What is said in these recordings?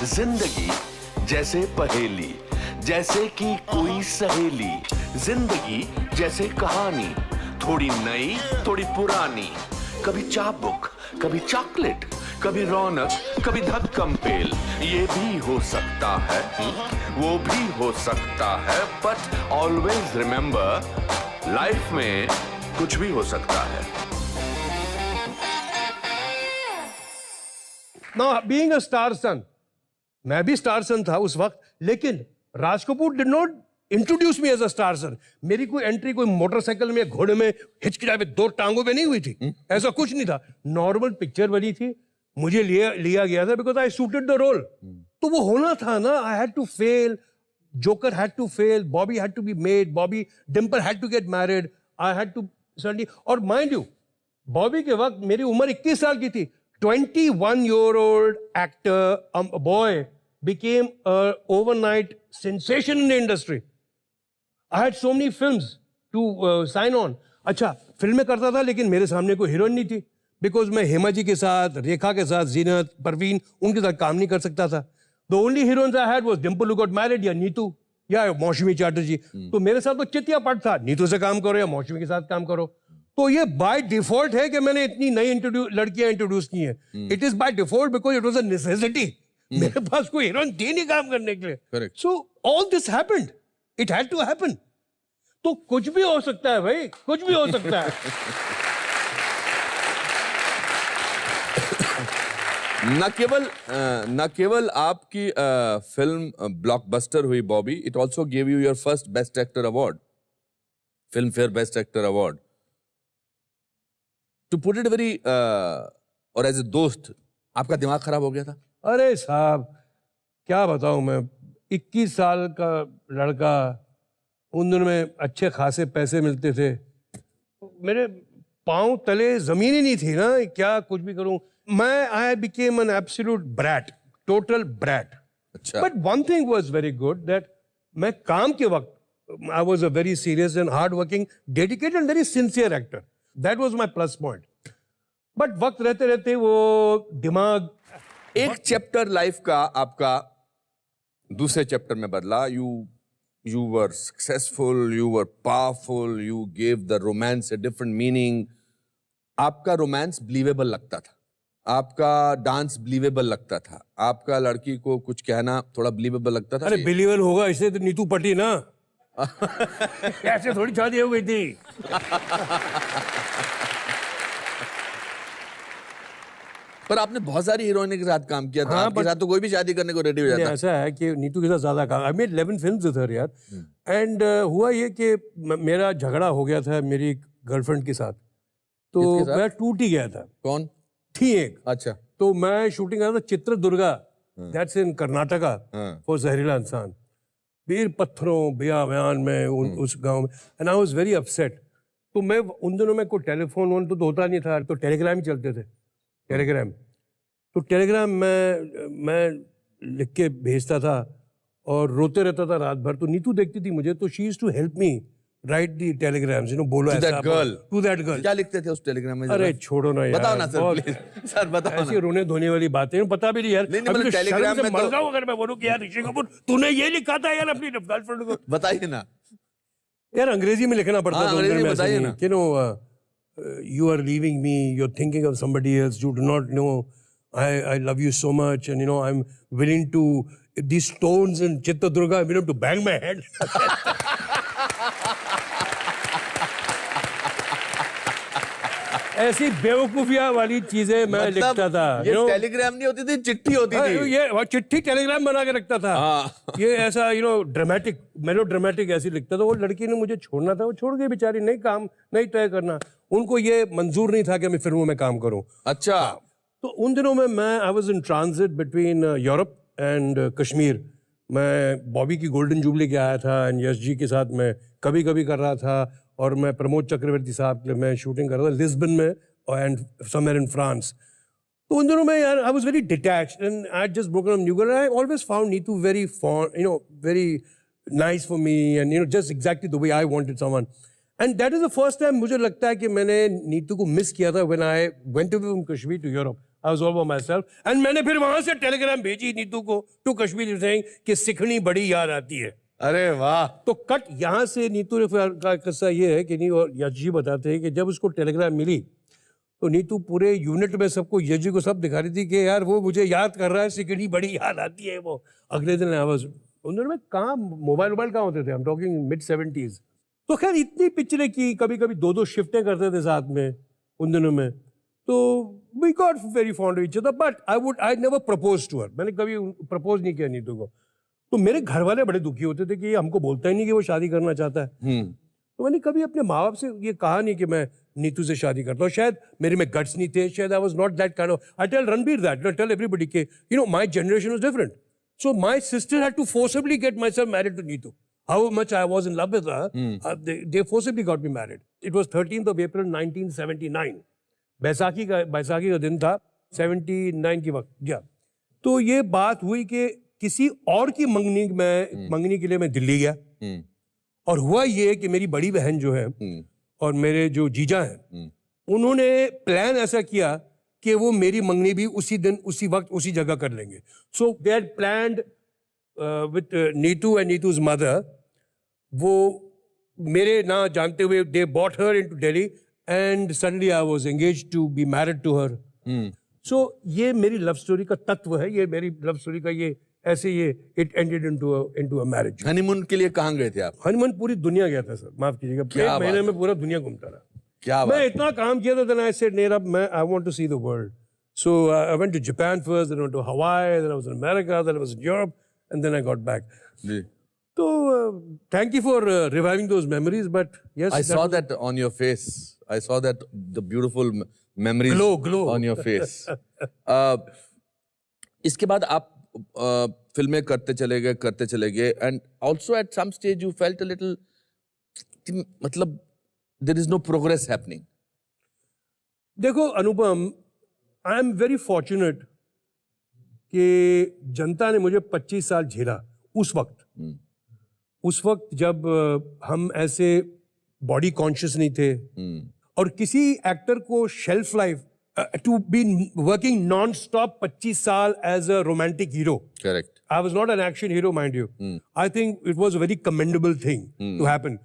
जिंदगी जैसे पहेली, जैसे कि कोई सहेली। जिंदगी जैसे कहानी, थोड़ी नई थोड़ी पुरानी। कभी चाबुक, कभी चॉकलेट, कभी रौनक, कभी धक्कम पेल। ये भी हो सकता है, वो भी हो सकता है, बट ऑलवेज रिमेंबर, लाइफ में कुछ भी हो सकता है। Now, being a star son, मैं भी स्टार सन था उस वक्त, लेकिन Raj Kapoor did not introduce me as a star son. मेरी कोई एंट्री कोई मोटरसाइकिल में, घोड़े में, हिचकिचाए दो टांगों पे नहीं हुई थी। ऐसा कुछ नहीं था। नॉर्मल पिक्चर बनी थी, मुझे लिया गया था because I suited the role. तो वो होना था ना। I had to fail, Joker had to fail, Bobby had to be made, Bobby Dimple had to get married, I had to suddenly. और माइंड यू, बॉबी के वक्त मेरी उम्र 21 साल की थी। 21-year-old actor, a boy, became an overnight sensation in the industry. I had so many films to sign on. अच्छा, फिल्में करता था लेकिन मेरे सामने कोई हीरोइन नहीं थी, बिकॉज मैं हेमा जी के साथ, रेखा के साथ, जीनत, परवीन, उनके साथ काम नहीं कर सकता था। The only heroines I had was Dimple who got married, या नीतू, या मौसमी चैटर्जी। तो मेरे साथ तो चितिया पट था, नीतू से काम करो या मौसमी के साथ काम करो। तो ये बाय डिफॉल्ट है कि मैंने इतनी नई लड़कियां इंट्रोड्यूस की हैं। It is by default because it was a necessity. मेरे पास कोई हीरोइन थी नहीं काम करने के लिए। So all this happened, it had to happen. तो कुछ भी हो सकता है भाई, कुछ भी हो सकता है। न केवल आपकी फिल्म ब्लॉकबस्टर हुई Bobby, it also give you your first best actor award, Filmfare best actor award. To put it very, और एज ए दोस्त, आपका दिमाग खराब हो गया था? अरे साहब, क्या बताऊं मैं, 21 साल का लड़का, उन दिनों में अच्छे खासे पैसे मिलते थे, मेरे पांव तले जमीन ही नहीं थी ना, क्या कुछ भी करूं मैं। I became an absolute brat, total brat. अच्छा। But one thing was very good, that मैं काम के वक्त I was a very serious and hard working, dedicated and very sincere actor. That was my plus point. But वक्त रहते रहते वो दिमाग, एक चैप्टर लाइफ का आपका दूसरे चैप्टर में बदला। You were successful, you were powerful, you gave the romance a different meaning. आपका रोमांस बिलीवेबल लगता था, आपका डांस बिलीवेबल लगता था, आपका लड़की को कुछ कहना थोड़ा बिलीवेबल लगता था। अरे बिलीवेबल होगा इसलिए तो नीतू पटी ना। ऐसे थोड़ी शादी हो गई थी। पर आपने बहुत सारी हीरोइन के साथ काम किया था। हाँ, आपके साथ तो कोई भी शादी करने को रेडी हो जाता। ऐसा है कि नीतू के साथ ज्यादा काम, I made 11 films with her यार। एंड हुआ ये कि मेरा झगड़ा हो गया था मेरी गर्लफ्रेंड के साथ, तो मैं टूट ही गया था। कौन थी एक? अच्छा। तो मैं शूटिंग कर रहा था Chitradurga, that's in Karnataka, for जहरीला इंसान। वीर पत्थरों बयान में उस गांव में, and I was very upset. तो मैं उन दिनों में कोई टेलीफोन तो होता नहीं था, तो टेलीग्राम ही चलते थे, टेलीग्राम। तो टेलीग्राम मैं लिख के भेजता था और रोते रहता था रात भर। तो नीतू देखती थी मुझे, तो she used to help me write the telegrams, you know, बोलो टू दैट गर्ल। क्या लिखते थे उस टेलीग्राम में? अरे छोड़ो ना यार, बताओ ना सर, प्लीज सर बताओ। ऐसी रोने धोने वाली बातें पता भी नहीं यार। नहीं, अभी तो टेलीग्राम में मर जाऊं अगर मैं बोलूं कि यार ऋषि कपूर तूने ये लिखा था यार अपनी गर्लफ्रेंड को। बताइए ना यार, अंग्रेजी में लिखना पड़ता है। अंग्रेजी में बताइए ना। You know, you are leaving me, you're thinking of somebody else, you do not know I love you so much, and you know I'm willing to, these stones in Chittradurga, I'm willing to bang my head. ऐसी बेवकूफिया वाली चीजें मैं लिखता था। ये Telegram नहीं होती थी, चिट्ठी होती थी। ये चिट्ठी टेलीग्राम बना के रखता था। ये ऐसा ड्रामेटिक, मेलो ड्रामेटिक ऐसी लिखता था। वो लड़की ने मुझे छोड़ना था, वो छोड़ गई बेचारी, नहीं काम नहीं तय करना। उनको ये मंजूर नहीं था कि मैं फिल्मों में काम करूं। अच्छा। तो उन दिनों में मैं I was in transit between Europe and Kashmir. मैं बॉबी की गोल्डन जुबली के आया था, एंड यश जी के साथ मैं कभी कभी कर रहा था, और मैं प्रमोद चक्रवर्ती साहब के लिए मैं शूटिंग कर रहा था लिस्बन में एंड समवेयर इन फ्रांस। तो उन दिनों में यार I was very detached and I just broken up new girl. I always found Neetu very very nice for me, and just exactly the way I wanted someone. And that is the first time मुझे लगता है कि मैंने नीतू को miss किया था when I went away from Kashmir to Europe. I was all by myself and मैंने फिर वहां से टेलीग्राम भेजी नीतू को टू कश्मीर सेइंग कि सिखनी बड़ी याद आती है। अरे वाह। तो कट यहाँ से नीतू का किस्सा ये है कि नहीं, और यश जी बताते हैं कि जब उसको टेलीग्राम मिली तो नीतू पूरे यूनिट में सबको, यश जी को सब दिखा रही थी कि यार वो मुझे याद कर रहा है, सिकड़ी बड़ी याद आती है वो। अगले दिन आवाज उन्होंने में कहाँ मोबाइल कहाँ होते थे, हम टॉकिंग मिड 70s। तो खैर इतनी पिक्चरें की, कभी कभी 2-2 शिफ्टें करते थे साथ में उन दिनों में। तो we got very fond of each other, but I never propose to her. मैंने कभी प्रपोज नहीं किया नीतू को। तो मेरे घर वाले बड़े दुखी होते थे कि ये हमको बोलता ही नहीं कि वो शादी करना चाहता है। तो मैंने कभी अपने माँ बाप से ये कहा नहीं कि मैं नीतू से शादी करता हूँ। शायद मेरे में गट्स नहीं थे, शायद I was not that kind of. I tell Ranbir that, I tell everybody के you know my generation was different. So my sister had to forcibly get myself married to Neetu. How much I was in love with her, they forcibly got me married. It was 13th of April 1979. Baisakhi का दिन था 79 की वक्त। या तो ये बात हुई कि किसी और की मंगनी के लिए मैं दिल्ली गया, और हुआ ये कि मेरी बड़ी बहन जो है और मेरे जो जीजा हैं, उन्होंने प्लान ऐसा किया कि वो मेरी मंगनी भी उसी दिन, उसी वक्त, उसी जगह कर लेंगे। So they had planned with Neetu and Neetu's mother. वो मेरे ना जानते हुए they bought her into Delhi and suddenly I was engaged to be married to her. So ये मेरी लव स्टोरी का तत्व है, ये मेरी लव स्टोरी का ये ऐसे ये it ended into a marriage. Honeymoon के लिए कहाँ गए थे आप? हनीमून पूरी दुनिया गया था सर, माफ कीजिएगा। 1 महीने में पूरा दुनिया घूमता रहा। क्या मैं इतना काम किया था, then I said, "नेरा, मैं I want to see the world." So I went to Japan first, then I went to Hawaii, then I was in America, then I was in Europe, and then I got back. Ji. So thank you for reviving those memories, but yes, I saw that on your face. I saw that the beautiful memories Glow. on your face. इसके बाद आप फिल्में करते चले गए, and also at some stage you felt a little, मतलब there is no progress happening. देखो अनुपम, I am very fortunate कि जनता ने मुझे 25 साल झेला उस वक्त जब हम ऐसे बॉडी कॉन्शियस नहीं थे, और किसी एक्टर को shelf life to be working non stop 25 साल as a romantic hero. Correct. I was not an action hero, mind you. I think it was a very commendable thing to happen.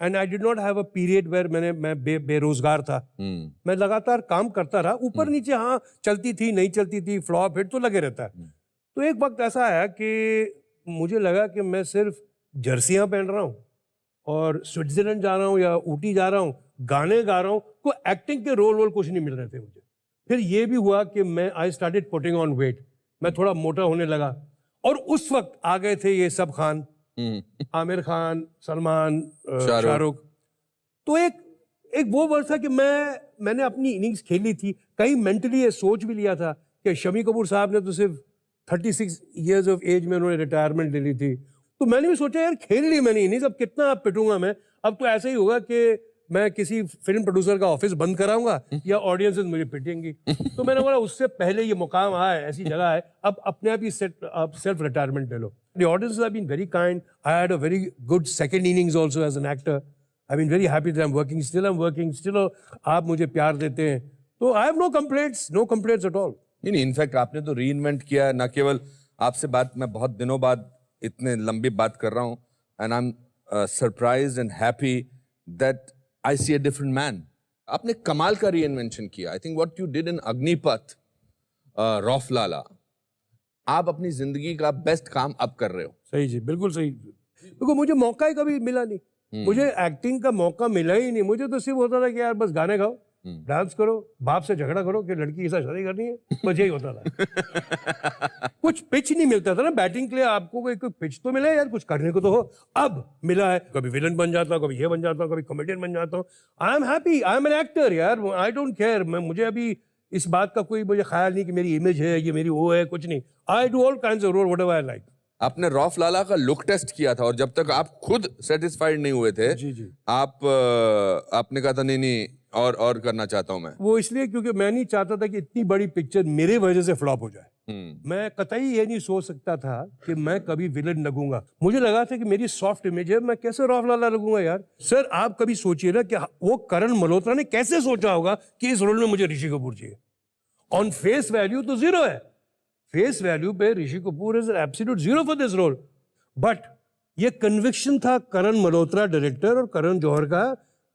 And I did not have a period where मैं बेरोजगार था। मैं लगातार काम करता रहा, ऊपर नीचे, हाँ चलती थी नहीं चलती थी, फ्लॉप हिट तो लगे रहता है। तो एक वक्त ऐसा आया कि मुझे लगा कि मैं सिर्फ जर्सियां पहन रहा हूँ और स्विट्जरलैंड जा रहा हूँ या ऊटी जा रहा हूँ, गाने गा रहा हूँ, कोई एक्टिंग के रोल कुछ नहीं मिल रहे थे मुझे। फिर ये भी हुआ कि मैं I started putting on weight, मैं थोड़ा मोटा होने लगा, और उस वक्त आ गए थे ये सब खान, आमिर खान, सलमान, शाहरुख। तो एक वो वर्ष था कि मैंने अपनी इनिंग्स खेली थी। कहीं मेंटली ये सोच भी लिया था कि शमी कपूर साहब ने तो सिर्फ 36 इयर्स ऑफ एज में उन्होंने रिटायरमेंट ले ली थी। तो मैंने भी सोचा यार खेल ली मैंने इनिंग्स, अब कितना पिटूंगा मैं। अब तो ऐसा ही होगा कि मैं किसी फिल्म प्रोड्यूसर का ऑफिस बंद कराऊंगा या ऑडियंसेस मुझे पिटेंगी। तो मैंने बोला उससे पहले ये मुकाम आया, ऐसी जगह है, अब अपने आप ही सेल्फ रिटायरमेंट ले लो। The audiences have been very kind. I had a very good second innings also as an actor. I've been very happy that I'm working. Still आप मुझे प्यार देते हैं। तो I have no complaints at all. नहीं, in fact आपने तो reinvent किया। ना केवल आपसे बात मैं बहुत दिनों बाद इतने लंबी बात कर रहा हूँ, and I am surprised and happy that I see a different man. आपने कमाल का रीइन्वेंशन किया। I think what you did in Agneepath, Rauf Lala, आप अपनी जिंदगी का बेस्ट काम अब कर रहे हो। सही जी, बिल्कुल सही। देखो मुझे मौका ही कभी मिला नहीं, मुझे एक्टिंग का मौका मिला ही नहीं। मुझे तो सिर्फ होता था कि यार बस गाने गाओ, डांस करो, बाप से झगड़ा करो कि लड़की के साथ शादी करनी है, बस यही होता था। कुछ पिच नहीं मिलता था ना बैटिंग के लिए, आपको कोई पिच तो मिला यार, कुछ करने को तो हो। अब मिला है, कभी विलन बन जाता हूँ, कभी ये बन जाता हूँ, कभी कॉमेडियन बन जाता हूँ। I am happy, I am an actor यार, आई डोंट केयर। मुझे अभी इस बात का कोई मुझे ख्याल नहीं कि मेरी इमेज है, ये मेरी वो है, कुछ नहीं। I do all kinds of role whatever I like. आपने रौफ लाला का लुक टेस्ट किया था, और जब तक आप खुद सेटिस्फाइड नहीं हुए थे, जी। आपने कहा था नहीं और करना चाहता हूं मैं। वो इसलिए क्योंकि मैं नहीं चाहता था कि इतनी बड़ी पिक्चर मेरे वजह से फ्लॉप हो जाए। मैं कतई ये नहीं सोच सकता था कि मैं कभी विलन लगूंगा। मुझे लगा था कि मेरी सॉफ्ट इमेज है, मैं कैसे रौफ लाला लगूंगा यार। सर आप कभी सोचिए ना कि वो करण मल्होत्रा ने कैसे सोचा होगा कि इस रोल में मुझे ऋषि कपूर चाहिए, ऑन फेस वैल्यू तो जीरो है, फेस वैल्यू पे Rishi Kapoor is absolute zero for this role, but ये कन्विक्शन था करण मल्होत्रा डायरेक्टर और करण जौहर का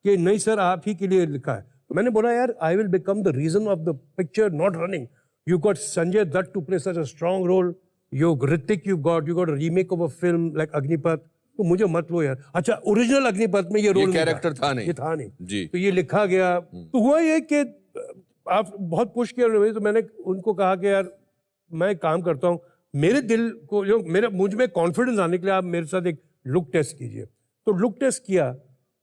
कि नहीं सर आप ही के लिए लिखा है। तो मैंने बोला यार I will become the reason of the picture not running, you got Sanjay Dutt to play such a strong role, you Hrithik you got a remake of a film like Agneepath, तो मुझे मत लो यार। अच्छा ओरिजिनल अग्निपथ में ये रोल कैरेक्टर था नहीं, ये था नहीं जी। तो ये लिखा गया, तो हुआ ये कि आप बहुत पुश किया उन्होंने, तो मैंने उनको कहा कि यार मैं एक काम करता हूँ, मेरे दिल को जो मेरे मुझ में कॉन्फिडेंस आने के लिए आप मेरे साथ एक लुक टेस्ट कीजिए। तो लुक टेस्ट किया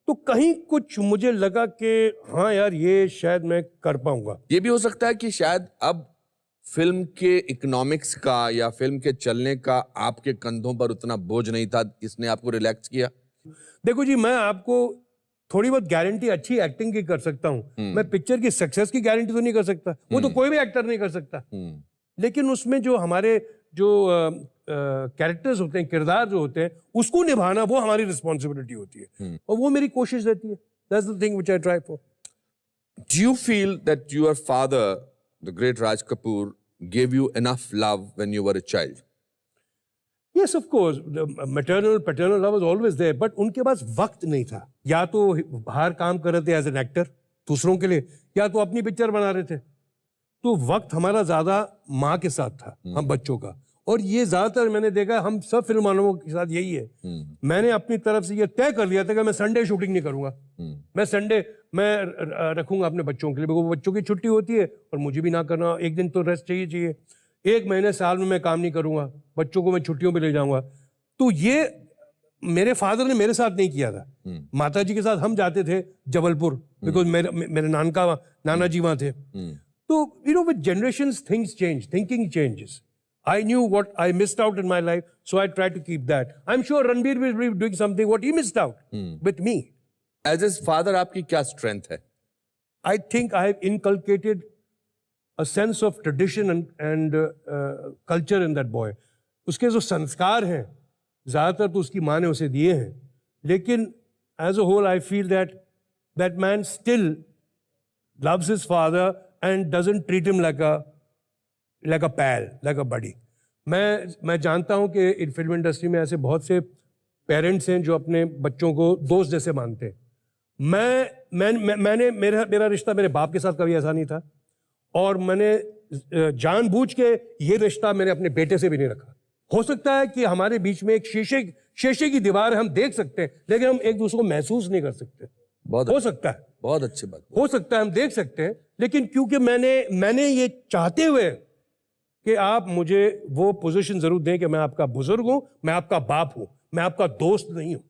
तो कहीं कुछ मुझे लगा कि हाँ यार ये शायद मैं कर पाऊंगा। ये भी हो सकता है कि शायद अब फिल्म के इकोनॉमिक्स का या फिल्म के चलने का आपके कंधों पर उतना बोझ नहीं था, इसने आपको रिलैक्स किया। देखो जी मैं आपको थोड़ी बहुत गारंटी अच्छी एक्टिंग की कर सकता हूँ, मैं पिक्चर की सक्सेस की गारंटी तो नहीं कर सकता, वो तो कोई भी एक्टर नहीं कर सकता, लेकिन उसमें जो हमारे जो कैरेक्टर्स होते हैं, किरदार जो होते हैं, उसको निभाना वो हमारी रिस्पॉन्सिबिलिटी होती है और वो मेरी कोशिश रहती है। That's the thing which I try for. Do you feel that your father, the great Raj Kapoor, gave you enough love when you were a child? Yes, of course. The maternal, paternal love was always there, but उनके पास वक्त नहीं था। या तो बाहर काम कर रहे थे एज एन एक्टर दूसरों के लिए, या तो अपनी पिक्चर बना रहे थे। तो वक्त हमारा ज्यादा माँ के साथ था, हम बच्चों का। और ये ज्यादातर मैंने देखा हम सब फिल्म वालों के साथ यही है। मैंने अपनी तरफ से ये तय कर लिया था कि मैं संडे शूटिंग नहीं करूंगा, मैं संडे मैं रखूंगा अपने बच्चों के लिए, वो बच्चों की छुट्टी होती है और मुझे भी ना करना, एक दिन तो रेस्ट चाहिए। एक महीने साल में मैं काम नहीं करूंगा, बच्चों को मैं छुट्टियों पे ले जाऊंगा। तो ये मेरे फादर ने मेरे साथ नहीं किया था। माता जी के साथ हम जाते थे जबलपुर, बिकॉज मेरे नाना जी वहां थे। तो you know with generations things change, thinking changes. I knew what I missed out in my life, so I tried to keep that. I'm sure Ranbir will be doing something what he missed out with me. As his father, आपकी क्या strength है? I think I have inculcated a sense of tradition and culture in that boy. उसके जो संस्कार हैं ज़्यादातर तो उसकी माँ ने उसे दिए हैं, लेकिन as a whole I feel that that man still loves his father and doesn't treat him like a pal, like a buddy. मैं जानता हूँ कि इन फिल्म इंडस्ट्री में ऐसे बहुत से पेरेंट्स हैं जो अपने बच्चों को दोस्त जैसे मानते हैं। मैंने मेरा रिश्ता मेरे बाप के साथ कभी ऐसा नहीं था, और मैंने जानबूझ के ये रिश्ता मैंने अपने बेटे से भी नहीं रखा। हो सकता है कि हमारे बीच में एक शीशे की दीवार हम देख सकते हैं, लेकिन हम एक दूसरे को महसूस नहीं कर सकते। हो सकता है, बहुत अच्छी बात। हो सकता है हम देख सकते हैं, लेकिन क्योंकि मैंने ये चाहते हुए कि आप मुझे वो पोजीशन जरूर दें कि मैं आपका बुजुर्ग हूं, मैं आपका बाप हूं, मैं आपका दोस्त नहीं हूं।